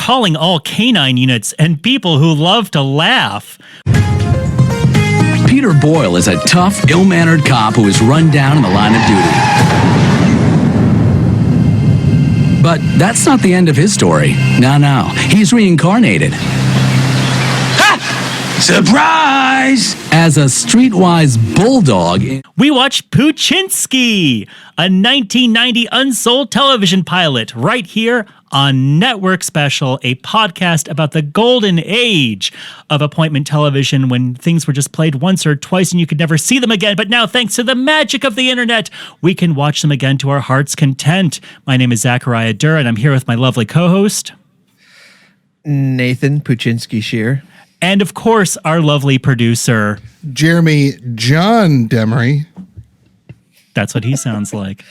calling all canine units and people who love to laugh. Peter Boyle is a tough, ill-mannered cop who is run down in the line of duty. But that's not the end of his story. No. He's reincarnated. Ha! Surprise! As a streetwise bulldog. We watch Poochinski, a 1990 unsold television pilot, right here on Network Special, a podcast about the golden age of appointment television when things were just played once or twice and you could never see them again. But now, thanks to the magic of the internet, we can watch them again to our heart's content. My name is Zachariah Durr, and I'm here with my lovely co-host, Nathan Poochinski Shear. And of course, our lovely producer, Jeremy John Demery. That's what he sounds like.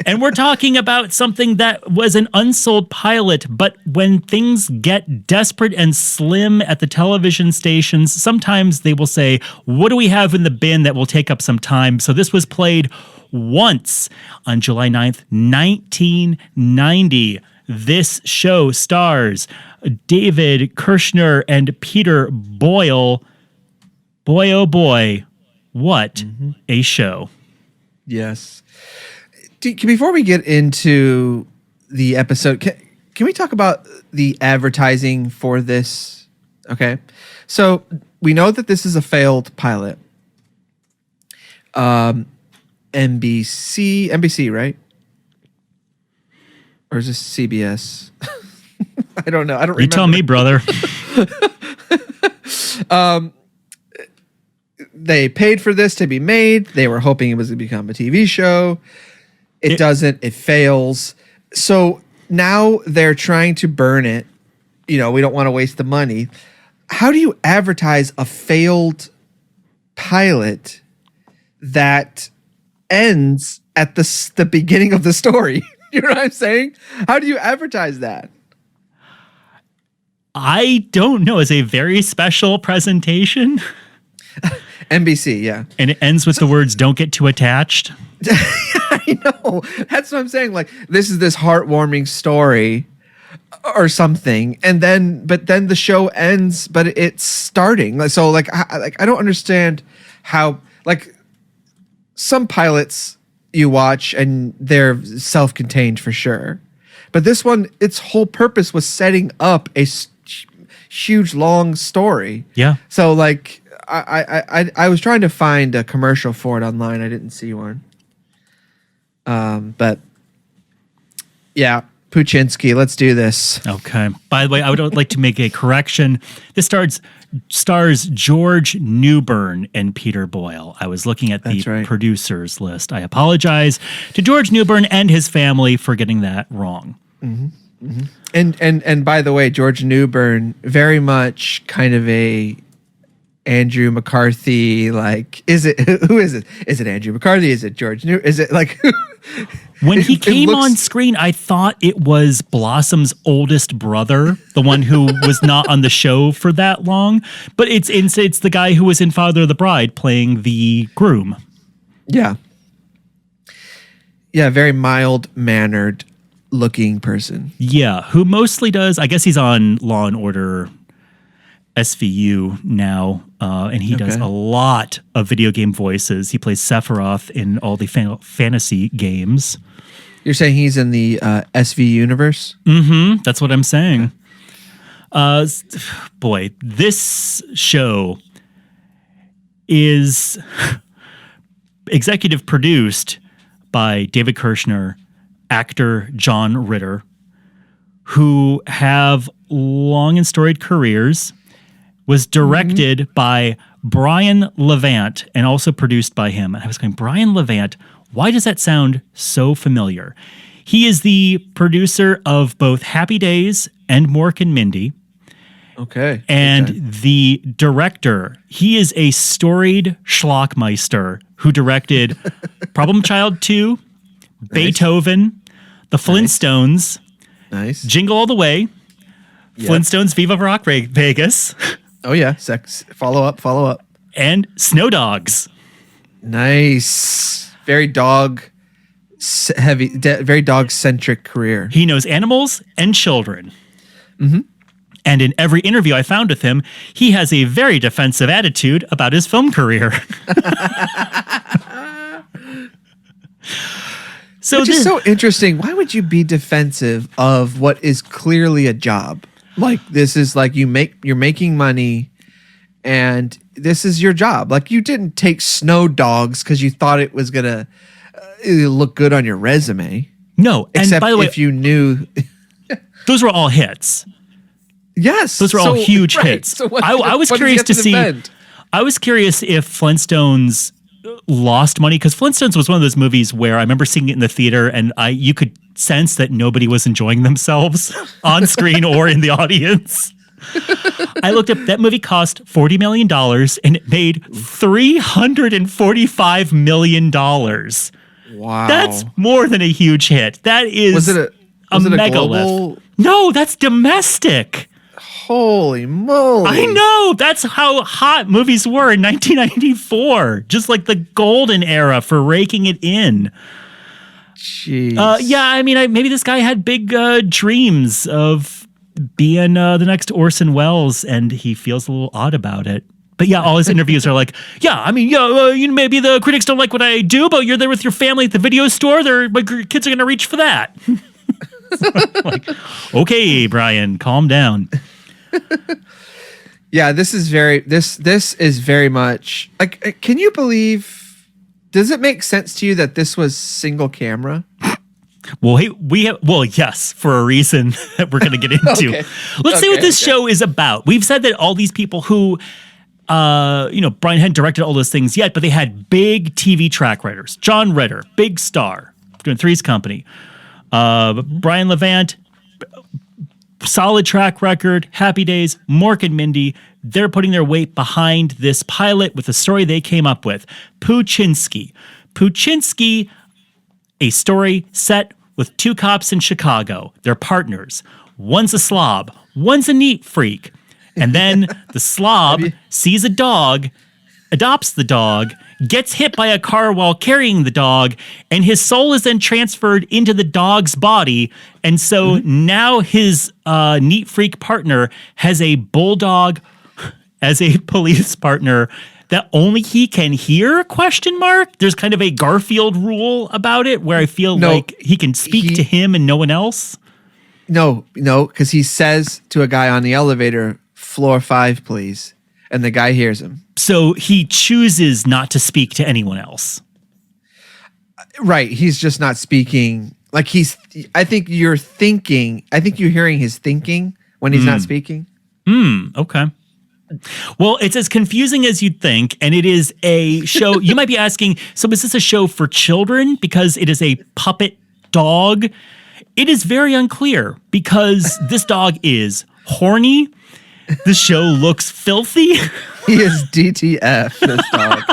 And we're talking about something that was an unsold pilot, but when things get desperate and slim at the television stations, sometimes they will say, what do we have in the bin that will take up some time? So this was played once on July 9th, 1990. This show stars David Kirshner and Peter Boyle. Boy, oh boy, what a show. Yes. Before we get into the episode, can we talk about the advertising for this? Okay. So we know that this is a failed pilot. NBC, right? Or is this CBS? I don't know. I don't remember. You tell me, brother. They paid for this to be made. They were hoping it was going to become a TV show. It doesn't. It fails. So now they're trying to burn it. You know, we don't want to waste the money. How do you advertise a failed pilot that ends at the beginning of the story? You know what I'm saying? How do you advertise that? I don't know. It's a very special presentation. NBC, yeah. And it ends with the words, don't get too attached. I know. That's what I'm saying. Like, this is this heartwarming story or something. But then the show ends, but it's starting. So I don't understand how, like, some pilots you watch and they're self-contained for sure. But this one, its whole purpose was setting up a huge, long story. Yeah. So, like, I was trying to find a commercial for it online. I didn't see one. But yeah, Poochinski, let's do this. Okay. By the way, I would like to make a correction. This stars George Newbern and Peter Boyle. I was looking at the producers list. I apologize to George Newbern and his family for getting that wrong. Mm-hmm. Mm-hmm. And by the way, George Newbern, very much kind of a Andrew McCarthy, like, who is it? Is it Andrew McCarthy? Is it George New? Is it like when he came on screen, I thought it was Blossom's oldest brother, the one who was not on the show for that long. But it's the guy who was in Father of the Bride playing the groom. Yeah. Yeah, very mild-mannered looking person. Yeah, who mostly does, I guess he's on Law and Order SVU now, and he does a lot of video game voices. He plays Sephiroth in all the fantasy games. You're saying he's in the SV universe? Mm-hmm. That's what I'm saying. Boy, this show is executive produced by David Kirshner, actor John Ritter, who have long and storied careers. Was directed by Brian Levant and also produced by him. And I was going, Brian Levant, why does that sound so familiar? He is the producer of both Happy Days and Mork and Mindy. Okay. And the director, he is a storied schlockmeister who directed Problem Child 2, Beethoven, The Flintstones, Jingle All the Way, Flintstones Viva Rock Vegas. Oh, yeah. Follow up. And Snow Dogs. Nice. Very dog-heavy, very dog-centric career. He knows animals and children. And in every interview I found with him, he has a very defensive attitude about his film career. Which is so interesting. Why would you be defensive of what is clearly a job? Like, this is like you're making money and this is your job. Like, you didn't take Snow Dogs because you thought it was going to look good on your resume. No. Except and by the way, if you knew. Those were all hits. Yes. Those were all huge hits. So I was curious to see. I was curious if Flintstones lost money, because Flintstones was one of those movies where I remember seeing it in the theater and you could sense that nobody was enjoying themselves on screen or in the audience. I looked up, that movie cost $40 million and it made $345 million. Wow. That's more than a huge hit. That is was it a mega global? lift. No, that's domestic. Holy moly. I know. That's how hot movies were in 1994. Just like the golden era for raking it in. Jeez. Yeah, I mean, maybe this guy had big dreams of being the next Orson Welles, and he feels a little odd about it. But yeah, all his interviews are like, yeah, I mean, maybe the critics don't like what I do, but you're there with your family at the video store. My kids are going to reach for that. Like, okay, Brian, calm down. Yeah, this is very much like, can you believe, does it make sense to you that this was single camera? Well, yes, for a reason that we're going to get into. Okay. Let's see what this show is about. We've said that all these people who, Brian hadn't directed all those things yet, but they had big TV track writers. John Ritter, big star, doing Three's Company. Brian Levant, solid track record. Happy Days, Mork and Mindy. They're putting their weight behind this pilot with a story they came up with. Poochinski, a story set with two cops in Chicago. They're partners. One's a slob, one's a neat freak. And then the slob sees a dog, adopts the dog, gets hit by a car while carrying the dog, and his soul is then transferred into the dog's body. And so now his neat freak partner has a bulldog as a police partner that only he can hear, ? There's kind of a Garfield rule about it where I feel like he can speak to him and no one else. No, because he says to a guy on the elevator, floor 5, please. And the guy hears him. So he chooses not to speak to anyone else. Right. He's just not speaking. Like I think you're hearing his thinking when he's not speaking. Okay. Well, it's as confusing as you'd think, and it is a show. You might be asking, so is this a show for children because it is a puppet dog? It is very unclear because this dog is horny. The show looks filthy. He is DTF, this dog.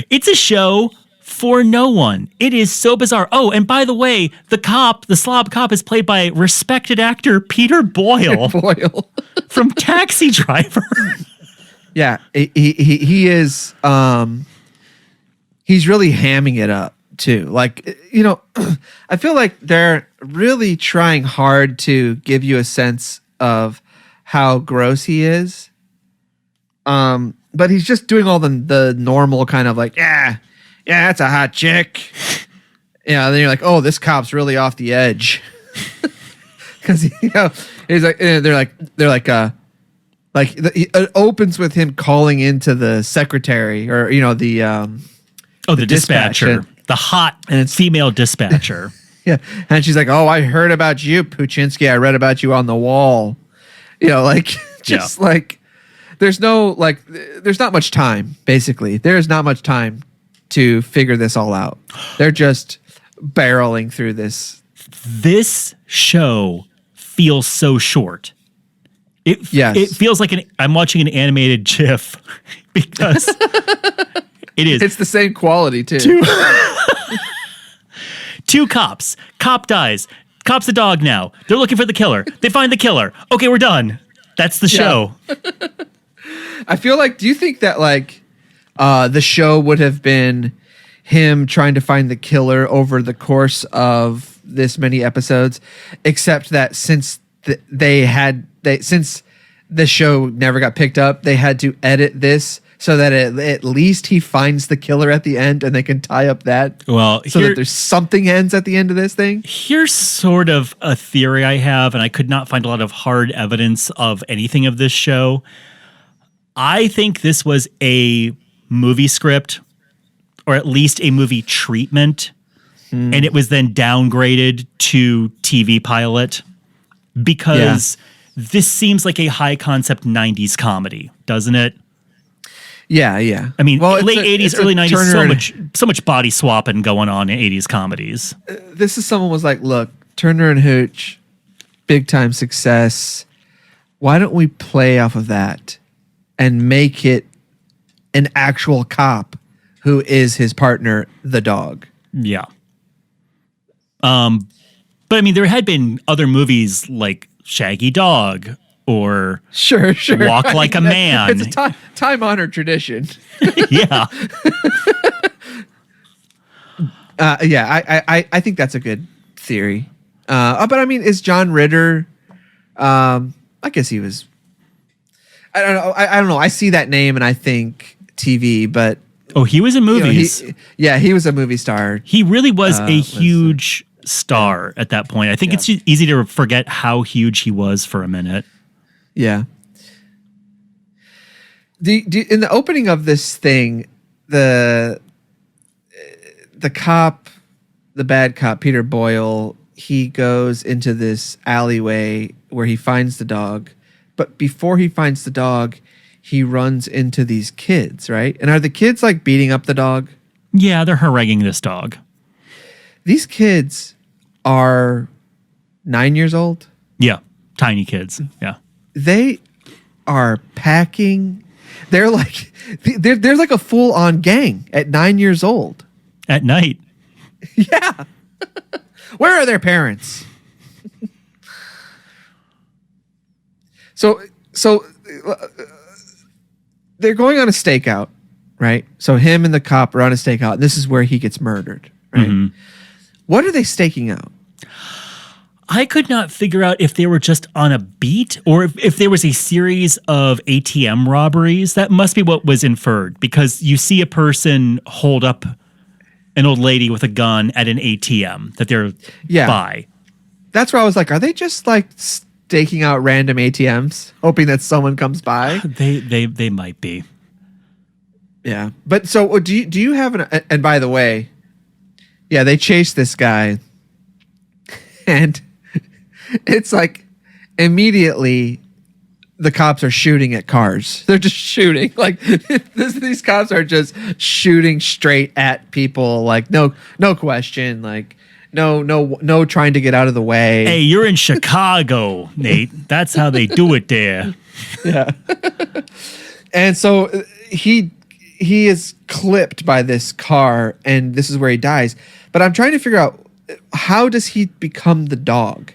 It's a show for no one. It is so bizarre. Oh, and by the way, the slob cop is played by respected actor Peter Boyle. From Taxi Driver. Yeah, he is. He's really hamming it up too. Like, I feel like they're really trying hard to give you a sense of how gross he is. But he's just doing all the normal kind of like, yeah, that's a hot chick. Yeah, then you're like, oh, this cop's really off the edge. Because he's like, it opens with him calling into the secretary or the dispatcher, the hot female dispatcher. Yeah, and she's like, oh, I heard about you, Poochinski. I read about you on the wall. There's not much time. Basically, there is not much time to figure this all out. They're just barreling through this. This show feels so short. It feels like I'm watching an animated GIF because it is. It's the same quality too. Two cops. Cop dies. Cop's a dog now. They're looking for the killer. They find the killer. Okay, we're done. That's the show. I feel like, do you think that the show would have been him trying to find the killer over the course of this many episodes, except that since since the show never got picked up, they had to edit this so that at least he finds the killer at the end and they can tie up that. Well, so that there's something ends at the end of this thing. Here's sort of a theory I have, and I could not find a lot of hard evidence of anything of this show. I think this was a movie script, or at least a movie treatment, and it was then downgraded to TV pilot because this seems like a high concept 90s comedy, doesn't it? Yeah. I mean, late 80s, early 90s, so much body swapping going on in 80s comedies. This is someone was like, look, Turner and Hooch, big time success. Why don't we play off of that and make it an actual cop who is his partner, the dog? Yeah. But I mean, there had been other movies like Shaggy Dog or sure Walk Like a Man. It's a time-honored tradition. Yeah. I think that's a good theory. But I mean, is John Ritter? I guess he was. I don't know. I don't know. I see that name and I think TV, but he was in movies. He was a movie star. He really was a huge star at that point. I think it's easy to forget how huge he was for a minute. Yeah. In the opening of this thing, the cop, the bad cop, Peter Boyle, he goes into this alleyway where he finds the dog. But before he finds the dog, he runs into these kids, right? And are the kids like beating up the dog? Yeah, they're haranguing this dog. These kids are 9 years old. Yeah, tiny kids. Yeah. They are packing. They're like a full-on gang at 9 years old. At night. Yeah. Where are their parents? So they're going on a stakeout, right? So him and the cop are on a stakeout, and this is where he gets murdered, right? Mm-hmm. What are they staking out? I could not figure out if they were just on a beat or if there was a series of ATM robberies. That must be what was inferred, because you see a person hold up an old lady with a gun at an ATM that they're by. That's where I was like, are they just like staking out random ATMs, hoping that someone comes by? They might be. Yeah. But so do you have and by the way, yeah, they chase this guy and it's like immediately the cops are shooting at cars. They're just shooting. Like these cops are just shooting straight at people. Like no question. Like no trying to get out of the way. Hey, you're in Chicago, Nate. That's how they do it there. Yeah. And so he is clipped by this car, and this is where he dies. But I'm trying to figure out, how does he become the dog?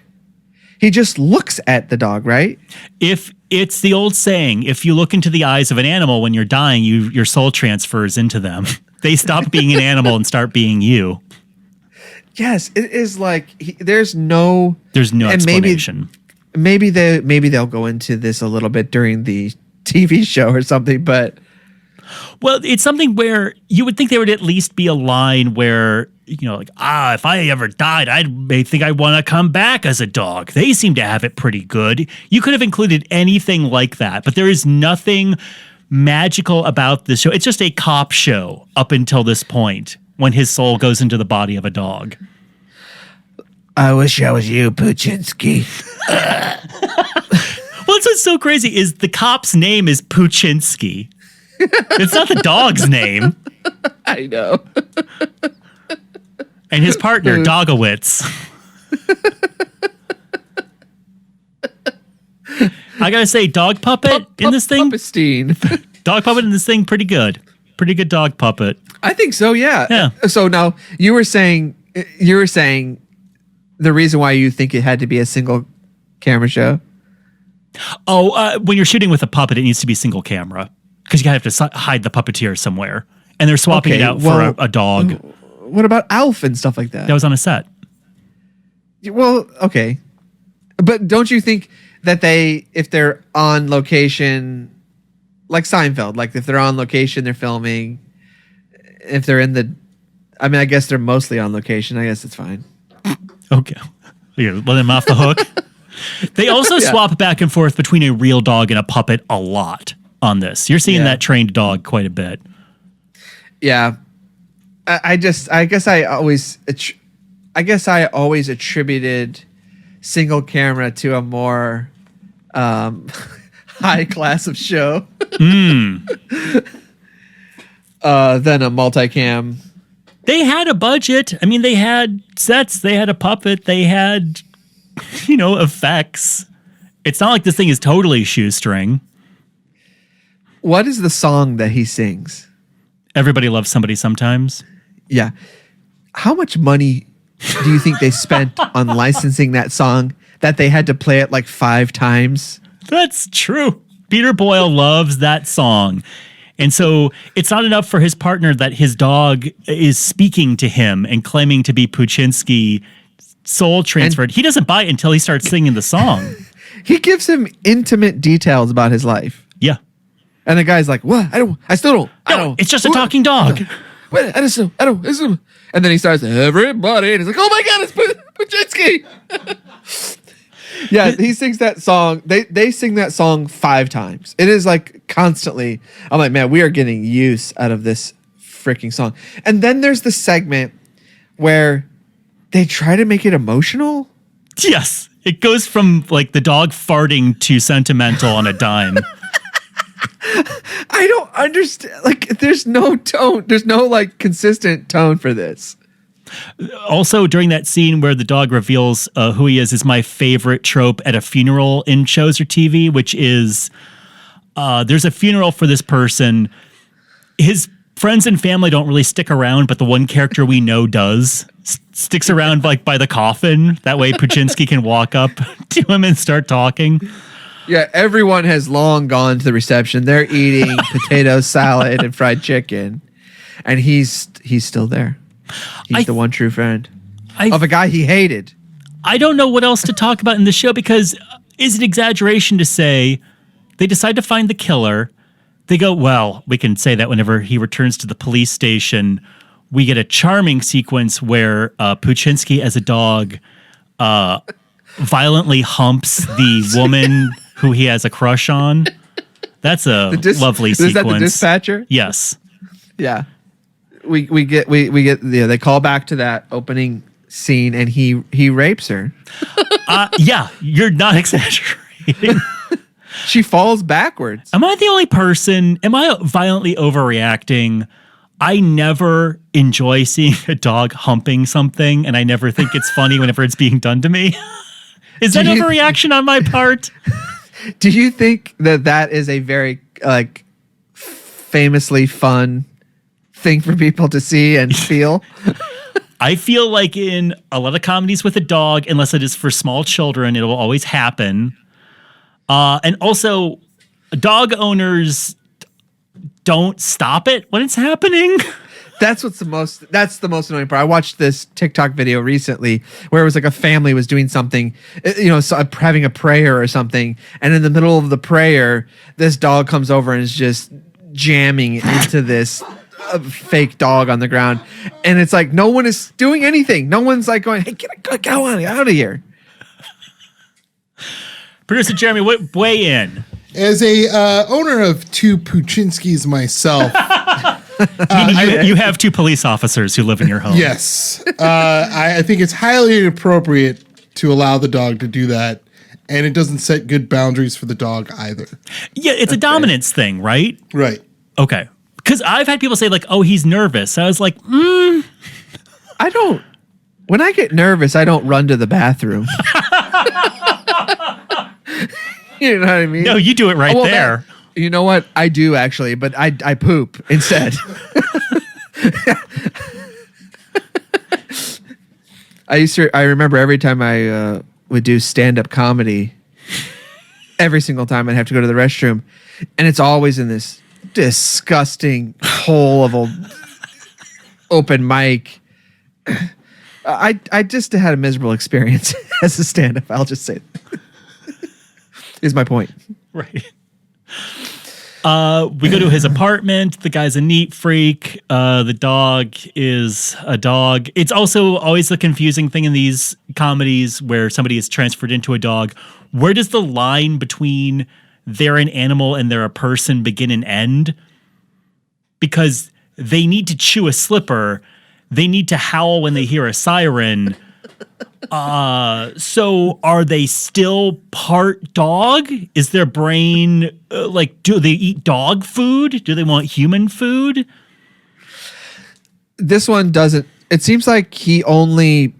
He just looks at the dog, right? If it's the old saying, if you look into the eyes of an animal when you're dying, your soul transfers into them. They stop being an animal and start being you. Yes, it is like there's no explanation. Maybe they'll go into this a little bit during the TV show or something, but well, it's something where you would think there would at least be a line where, like, if I ever died, I think I want to come back as a dog. They seem to have it pretty good. You could have included anything like that, but there is nothing magical about this show. It's just a cop show up until this point, when his soul goes into the body of a dog. I wish I was you, Poochinski. Well, what's so crazy is the cop's name is Poochinski. It's not the dog's name. I know. And his partner, Dogowitz. I gotta say, dog puppet in this thing. Dog puppet in this thing, pretty good. Pretty good dog puppet. I think so, yeah. So now you were saying the reason why you think it had to be a single camera show. When you're shooting with a puppet, it needs to be single camera because you have to hide the puppeteer somewhere, and they're swapping it out for a dog. What about Alf and stuff like that? That was on a set. Well, okay, But don't you think that if they're on location, like Seinfeld, like if they're on location, they're filming. If they're I guess they're mostly on location. I guess it's fine. Okay. Let them off the hook. They also swap back and forth between a real dog and a puppet a lot on this. You're seeing that trained dog quite a bit. Yeah. I guess I always attributed single camera to a more high class of show than a multicam. They had a budget. I mean, they had sets, they had a puppet, they had, effects. It's not like this thing is totally shoestring. What is the song that he sings? Everybody loves somebody sometimes. Yeah. How much money do you think they spent on licensing that song that they had to play it like 5 times? That's true. Peter Boyle loves that song. And so it's not enough for his partner that his dog is speaking to him and claiming to be Poochinski soul transferred. He doesn't buy it until he starts singing the song. He gives him intimate details about his life. Yeah. And the guy's like, what? I still don't. It's just a talking dog. What? I don't. And then he starts, everybody. And he's like, oh my God, it's Poochinski. Yeah, he sings that song. They sing that song 5 times. It is like constantly. I'm like, man, we are getting use out of this freaking song. And then there's the segment where they try to make it emotional. Yes. It goes from like the dog farting to sentimental on a dime. I don't understand. Like, there's no tone. There's no like consistent tone for this. Also, during that scene where the dog reveals who he is my favorite trope at a funeral in shows or TV, which is there's a funeral for this person. His friends and family don't really stick around, but the one character we know does sticks around like by the coffin. That way Poochinski can walk up to him and start talking. Yeah, everyone has long gone to the reception. They're eating potato salad and fried chicken, and he's still there. He's the one true friend of a guy he hated. I don't know what else to talk about in the show because is it exaggeration to say they decide to find the killer? They go, well, we can say that whenever he returns to the police station, we get a charming sequence where Poochinski as a dog violently humps the woman who he has a crush on. That's a lovely sequence. Is that the dispatcher? Yes. Yeah. We get they call back to that opening scene and he rapes her. Yeah, you're not exaggerating. She falls backwards. Am I the only person? Am I violently overreacting? I never enjoy seeing a dog humping something, and I never think it's funny whenever it's being done to me. Is that overreaction on my part? Do you think that is a very like famously fun thing for people to see and feel? I feel like in a lot of comedies with a dog, unless it is for small children, it will always happen. And also, dog owners don't stop it when it's happening. That's the most annoying part. I watched this TikTok video recently where it was like a family was doing something, having a prayer or something. And in the middle of the prayer, this dog comes over and is just jamming into this fake dog on the ground. And it's like, no one is doing anything. No one's like going, hey, get out of here. Producer Jeremy, weigh in. As a owner of 2 Poochinskis myself, you have 2 police officers who live in your home. Yes, I think it's highly inappropriate to allow the dog to do that, and it doesn't set good boundaries for the dog either. Yeah, it's a dominance thing, right? Right. Okay. Because I've had people say like, "Oh, he's nervous." I was like, I don't. When I get nervous, I don't run to the bathroom. You know what I mean? No, you do it right there. You know what? I do actually, but I poop instead. I remember every time I would do stand-up comedy, every single time I'd have to go to the restroom, and it's always in this disgusting hole of a open mic. I just had a miserable experience. as a stand-up. I'll just say is my point. Right. We go to his apartment. The guy's a neat freak. The dog is a dog. It's also always the confusing thing in these comedies where somebody is transferred into a dog. Where does the line between they're an animal and they're a person begin and end? Because they need to chew a slipper. They need to howl when they hear a siren. So are they still part dog? Is their brain do they eat dog food? Do they want human food? This one doesn't. It seems like he only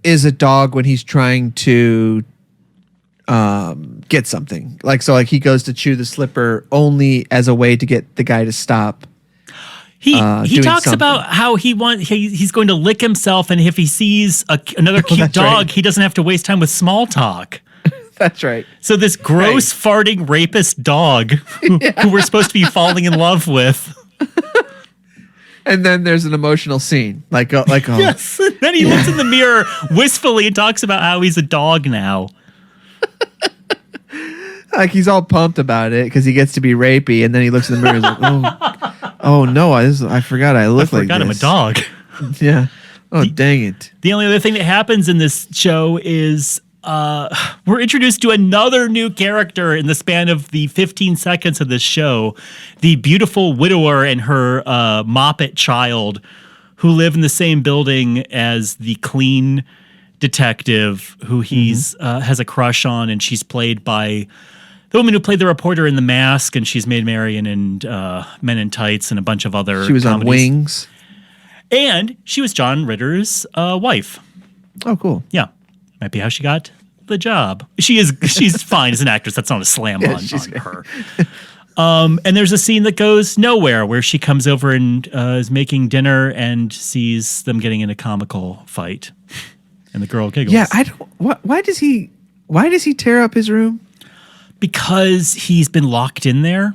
is a dog when he's trying to get something. So he goes to chew the slipper only as a way to get the guy to stop. He talks about how he's going to lick himself, and if he sees another cute dog, right, he doesn't have to waste time with small talk. That's right. So this gross farting rapist dog who we're supposed to be falling in love with. And then there's an emotional scene, yes. Then he looks in the mirror wistfully and talks about how he's a dog now. He's all pumped about it because he gets to be rapey, and then he looks in the mirror and is like, oh no, I forgot I look like this. I forgot I'm a dog. Yeah. Oh, dang it. The only other thing that happens in this show is we're introduced to another new character in the span of the 15 seconds of this show. The beautiful widower and her moppet child who live in the same building as the clean detective who he's has a crush on, and she's played by the woman who played the reporter in The Mask, and she's made Marion and Men in Tights and a bunch of other She was comedies. on Wings. And she was John Ritter's wife. Oh, cool. Yeah. Might be how she got the job. She's fine as an actress. That's not a slam on her. And there's a scene that goes nowhere where she comes over and is making dinner and sees them getting in a comical fight. And the girl giggles. Yeah, why does he tear up his room? Because he's been locked in there.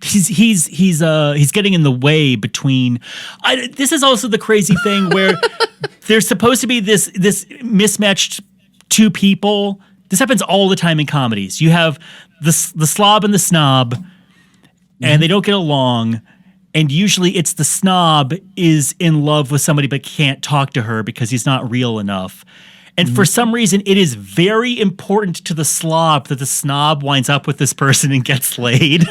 He's getting in the way between. This is also the crazy thing where there's supposed to be this mismatched two people. This happens all the time in comedies. You have the slob and the snob, and they don't get along. And usually it's the snob is in love with somebody but can't talk to her because he's not real enough. And for some reason, it is very important to the slob that the snob winds up with this person and gets laid.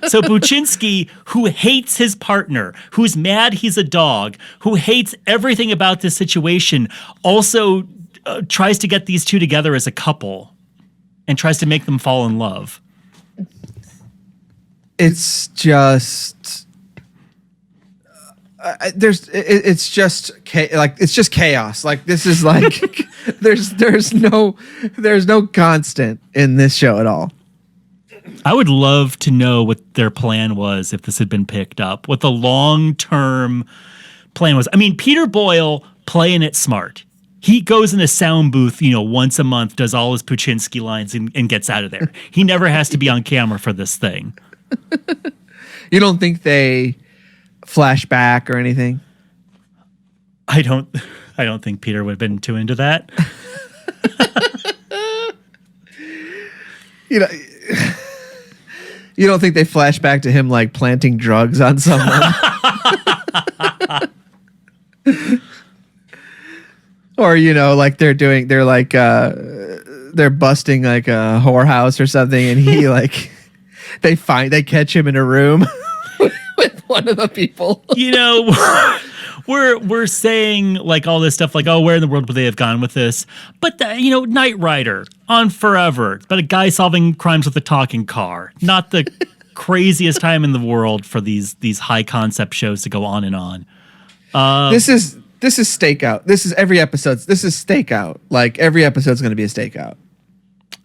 So Poochinski, who hates his partner, who's mad he's a dog, who hates everything about this situation, also tries to get these two together as a couple and tries to make them fall in love. It's just... it's just chaos. This is there's no constant in this show at all. I would love to know what their plan was if this had been picked up, what the long-term plan was. I mean, Peter Boyle playing it smart. He goes in a sound booth, once a month, does all his Poochinski lines and gets out of there. He never has to be on camera for this thing. You don't think they flashback or anything? I don't think Peter would have been too into that. You don't think they flash back to him planting drugs on someone? Or they're busting a whorehouse or something, and he they catch him in a room with one of the people. We're saying all this stuff where in the world would they have gone with this? But Knight Rider on Forever. It's about a guy solving crimes with a talking car. Not the craziest time in the world for these high concept shows to go on and on. This is Stakeout. This is every episode. This is Stakeout. Every episode's going to be a Stakeout.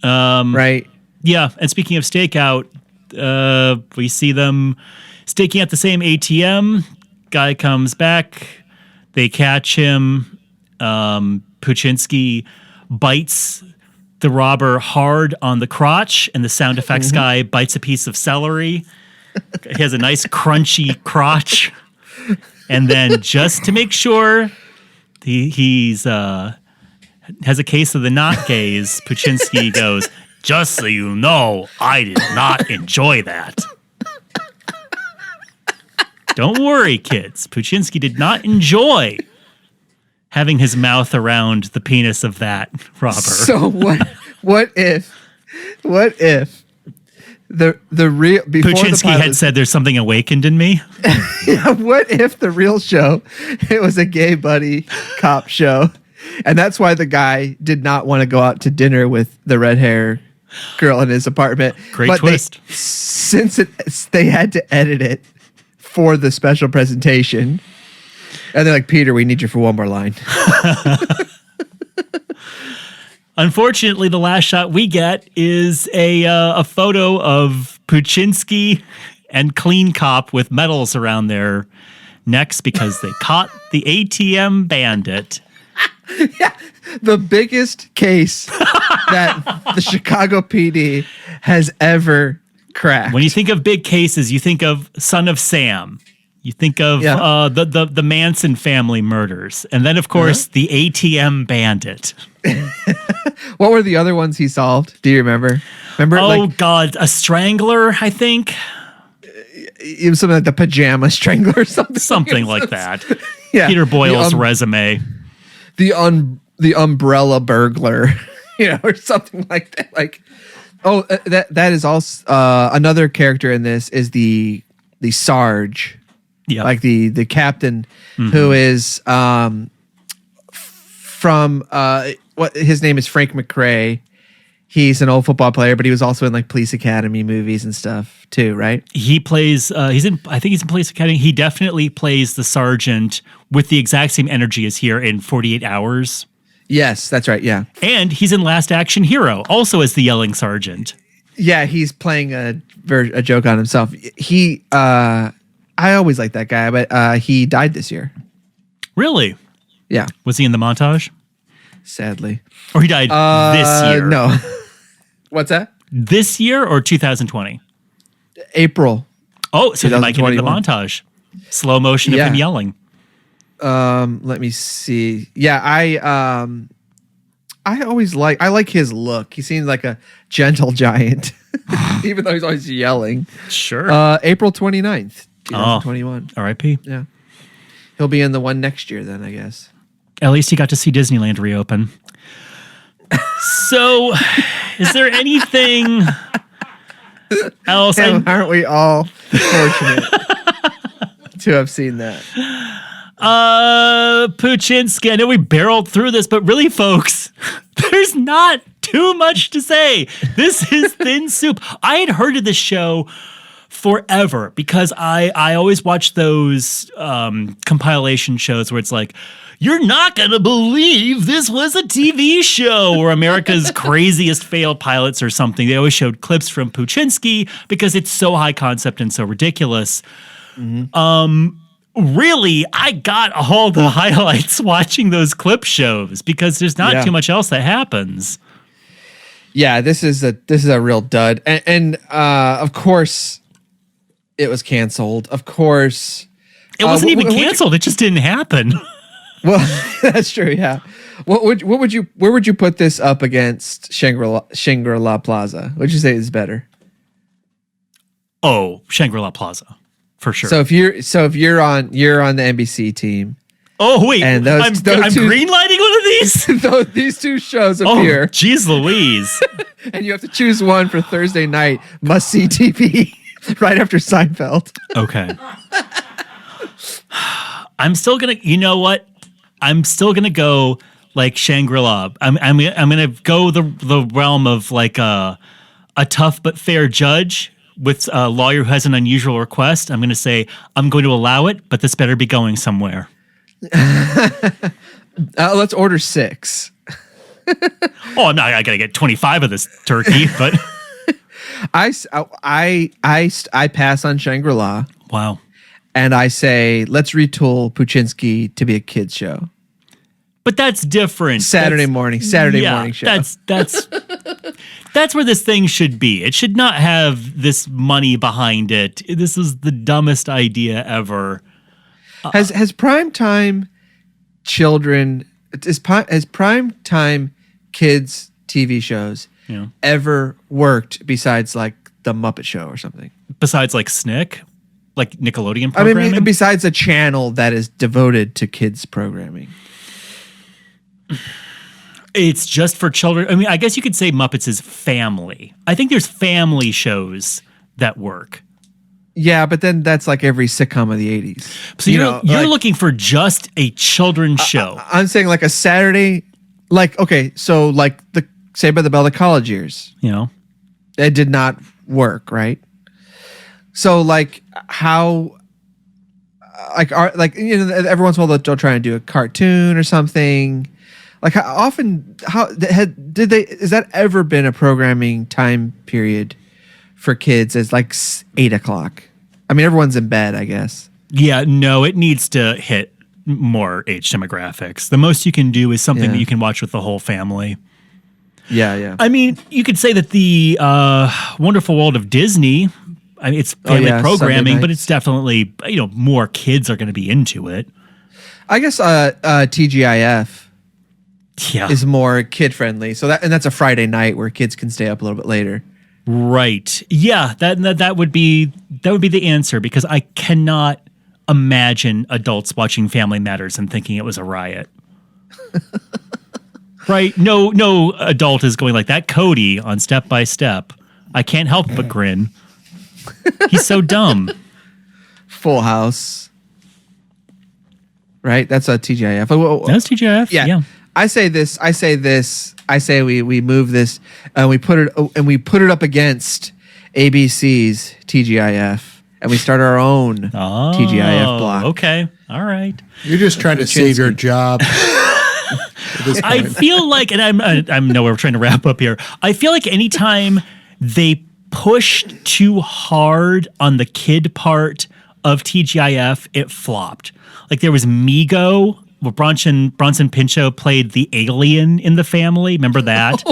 Right? Yeah. And speaking of Stakeout, we see them staking at the same ATM. Guy comes back. They catch him. Poochinski bites the robber hard on the crotch, and the sound effects guy bites a piece of celery. He has a nice crunchy crotch. And then just to make sure he's has a case of the not gays, Poochinski goes, "Just so you know, I did not enjoy that." Don't worry, kids. Poochinski did not enjoy having his mouth around the penis of that robber. So what if the real before Poochinski had said there's something awakened in me? Yeah, what if the real show, it was a gay buddy cop show, and that's why the guy did not want to go out to dinner with the red hair girl in his apartment. Great twist. They had to edit it for the special presentation, and they're like, "Peter, we need you for one more line." Unfortunately, the last shot we get is a photo of Poochinski and Clean Cop with medals around their necks because they caught the ATM bandit. Yeah, the biggest case that the Chicago PD has ever cracked. When you think of big cases, you think of Son of Sam. You think of the Manson family murders. And then, of course, the ATM bandit. What were the other ones he solved? Do you remember? Oh, God. A strangler, I think. It was something like the pajama strangler or something. Something like that. Yeah. Peter Boyle's resume. The umbrella burglar, or something like that. Like, that is also another character in this is the Sarge. Yeah. Like the captain who is from what his name is Frank McRae. He's an old football player, but he was also in like Police Academy movies and stuff too, right? He plays I think he's in Police Academy. He definitely plays the sergeant with the exact same energy as here in 48 Hours. Yes, that's right, yeah. And he's in Last Action Hero, also as the yelling sergeant. Yeah, he's playing a joke on himself. I always liked that guy, but he died this year. Really? Yeah. Was he in the montage? Sadly. Or he died this year? No. What's that? This year or 2020? April. Oh, so they might get in the montage. Slow motion of him yelling. Let me see. Yeah, I like his look. He seems like a gentle giant, even though he's always yelling. Sure. April 29th, 2021. R.I.P. Yeah. He'll be in the one next year then, I guess. At least he got to see Disneyland reopen. So, is there anything else? Aren't we all fortunate to have seen that? Poochinski, I know we barreled through this, but really, folks, there's not too much to say. This is thin soup. I had heard of this show forever because I always watch those compilation shows where it's like, you're not going to believe this was a TV show, or America's Craziest Failed Pilots or something. They always showed clips from Poochinski because it's so high concept and so ridiculous. Really, I got all the highlights watching those clip shows because there's not too much else that happens. Yeah, this is a real dud. And of course, it was canceled. Of course. It wasn't even canceled. It just didn't happen. Well, that's true. Yeah. Where would you put this up against Shangri-La Plaza? Would you say is better? Oh, Shangri-La Plaza, for sure. So if you're on the NBC team. Oh wait, and I'm greenlighting one of these. These two shows appear. Oh, geez, Louise! And you have to choose one for Thursday night must see TV right after Seinfeld. Okay. I'm still gonna. You know what? I'm still gonna go like Shangri-La. I'm gonna go the realm of like a tough but fair judge with a lawyer who has an unusual request. I'm gonna say I'm going to allow it, but this better be going somewhere. Let's order 6. Oh no, I gotta get 25 of this turkey, but I pass on Shangri-La. Wow. And I say, let's retool Poochinski to be a kids show. But that's different. Saturday morning show. That's where this thing should be. It should not have this money behind it. This is the dumbest idea ever. Has primetime children Has prime time kids TV shows ever worked besides like the Muppet Show or something? Besides like Snick, like Nickelodeon I programming? mean, besides a channel that is devoted to kids programming. It's just for children. I mean, I guess you could say Muppets is family. I think there's family shows that work. Yeah, but then that's like every sitcom of the 80s. So you're looking for just a children's show. I'm saying like a Saturday, like, okay, so like the Saved by the Bell, the college years. It did not work, right? So like how, every once in a while they'll try and do a cartoon or something. Like how often, has that ever been a programming time period for kids as like 8 o'clock? I mean, everyone's in bed, I guess. Yeah, no, it needs to hit more age demographics. The most you can do is something that you can watch with the whole family. Yeah. I mean, you could say that the Wonderful World of Disney, I mean, it's family programming, but it's definitely, more kids are going to be into it. I guess TGIF is more kid friendly. So that's a Friday night where kids can stay up a little bit later. Right. Yeah, that would be the answer, because I cannot imagine adults watching Family Matters and thinking it was a riot. Right? No adult is going like that. Cody on Step by Step. I can't help but grin. He's so dumb. Full House. Right? That's a TGIF. That's TGIF. Yeah. I say we move this and we put it up against ABC's TGIF, and we start our own TGIF block. Okay. All right. You're just trying to save your job. I feel like, and I know we're trying to wrap up here. I feel like anytime they pushed too hard on the kid part of TGIF, it flopped. Like there was Mego, where Bronson Pinchot played the alien in the family. Remember that?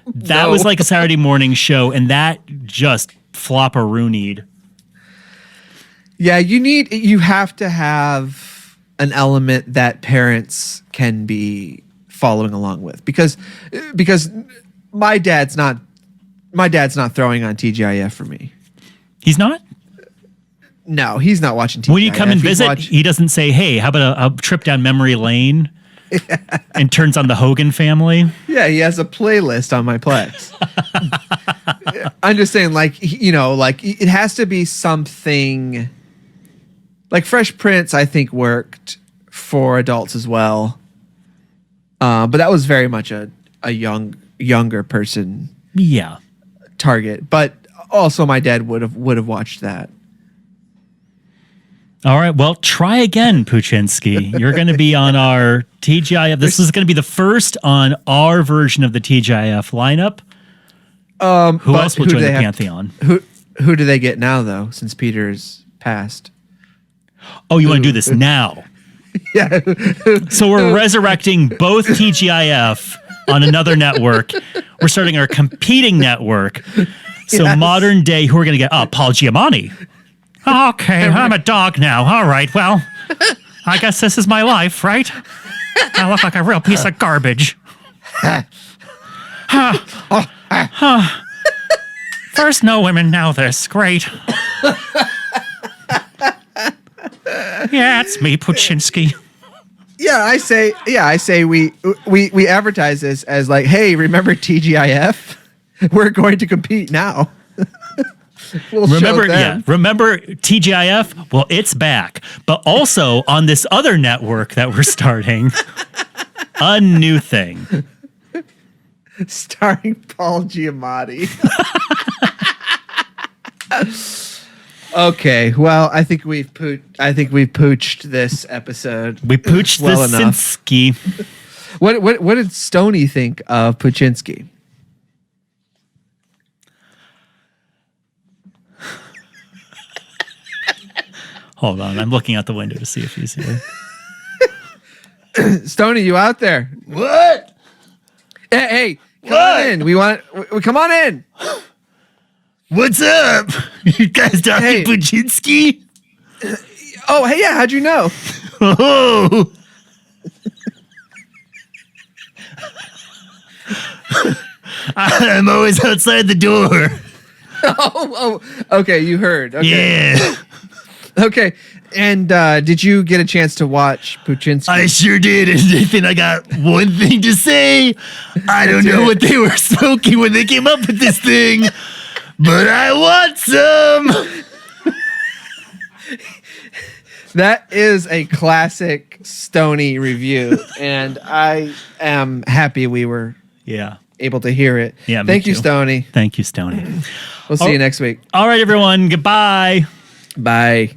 That was like a Saturday morning show, and that just flop-a-roonied. Yeah, you have to have an element that parents can be following along with, because my dad's not throwing on TGIF for me. He's not? No, he's not watching TGIF. When you come and visit, he doesn't say, hey, how about a trip down memory lane? And turns on the Hogan Family. Yeah, he has a playlist on my Plex. I'm just saying, like, it has to be something. Like Fresh Prince, I think, worked for adults as well. But that was very much a younger person target. But also my dad would have watched that. All right. Well, try again, Poochinski. You're going to be on our TGIF. This is going to be the first on our version of the TGIF lineup. Who else will join the Pantheon? Who do they get now, though, since Peter's passed? Oh, you want to do this now? Yeah. So we're resurrecting both TGIF on another network. We're starting our competing network. So modern day, who are going to get? Paul Giamatti. Okay, I'm a dog now. All right, well, I guess this is my life, right? I look like a real piece of garbage. First no women, now this. Great. Yeah, it's me, Poochinski. I say we advertise this as like, hey, remember TGIF? We're going to compete now. Remember TGIF? Well, it's back. But also on this other network that we're starting, a new thing. Starring Paul Giamatti. Okay, well, I think we've pooched this episode. We pooched well this enough. Sinski. What did Stoney think of Poochinski? Hold on, I'm looking out the window to see if he's here. Stoney, you out there? What? Hey, come on in. Come on in. What's up? You guys talking Poochinski? Oh, hey, yeah. How'd you know? Oh. I'm always outside the door. Okay, you heard. Okay. Yeah, Okay. And did you get a chance to watch Poochinski? I sure did. And Nathan, I got one thing to say. I don't know what they were smoking when they came up with this thing, but I want some. That is a classic Stoney review, and I am happy we were able to hear it. Yeah, me Thank you, too. Stoney. Thank you, Stoney. We'll see you next week. All right, everyone. Goodbye. Bye.